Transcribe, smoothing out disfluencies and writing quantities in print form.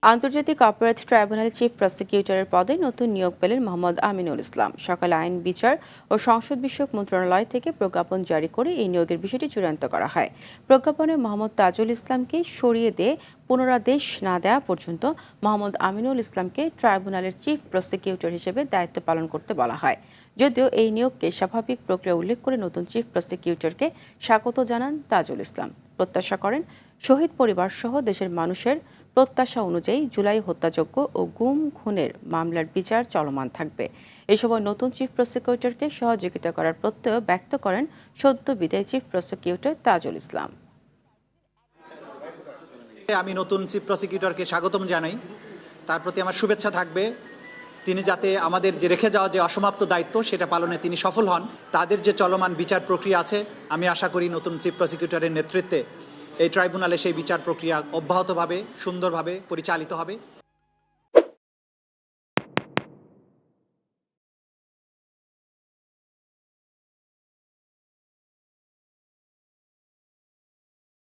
আন্তর্জাতিক অপরাধ tribunal chief প্রসিকিউটরের পদে নতুন নিয়োগ পেলেন মোহাম্মদ আমিনুল ইসলাম। সকালে আইন, বিচার ও সংসদ বিষয়ক মন্ত্রণালয় থেকে প্রজ্ঞাপন জারি করে এই নিয়োগের বিষয়টি চূড়ান্ত করা হয়। প্রজ্ঞাপনে মোহাম্মদ তাজুল ইসলামকে সরিয়ে দিয়ে পুনরাদেশ না দেওয়া পর্যন্ত মোহাম্মদ আমিনুল ইসলামকে ট্রাইব্যুনালের চিফ প্রসিকিউটর হিসেবে দায়িত্ব পালন করতে বলা হয়। যদিও এই নিয়োগকে স্বাভাবিক প্রক্রিয়া উল্লেখ করে নতুন চিফ প্রসিকিউটরকে স্বাগত জানান তাজুল ইসলাম। প্রত্যাশা করেন শহীদ পরিবার সহ দেশের মানুষের প্রত্যাশা অনুযায়ী জুলাই হত্যাযজ্ঞ ও গুম খুনের মামলার বিচার চলমান থাকবে। এ সময় নতুন চিফ প্রসিকিউটরকে সহযোগিতা করার প্রত্যয় ব্যক্ত করেন সদ্য বিদায়ী চিফ প্রসিকিউটর তাজুল ইসলাম। আমি নতুন চিফ প্রসিকিউটরকে স্বাগতম জানাই। তার প্রতি আমার শুভেচ্ছা থাকবে। তিনি যাতে আমাদের যে রেখে যাওয়া যে অসমাপ্ত দায়িত্ব সেটা পালনে তিনি সফল হন। তাদের যে চলমান বিচার প্রক্রিয়া আছে, আমি আশা করি নতুন চিফ প্রসিকিউটরের নেতৃত্বে এই ট্রাইব্যুনালে সেই বিচার প্রক্রিয়া অব্যাহতভাবে সুন্দরভাবে পরিচালিত হবে।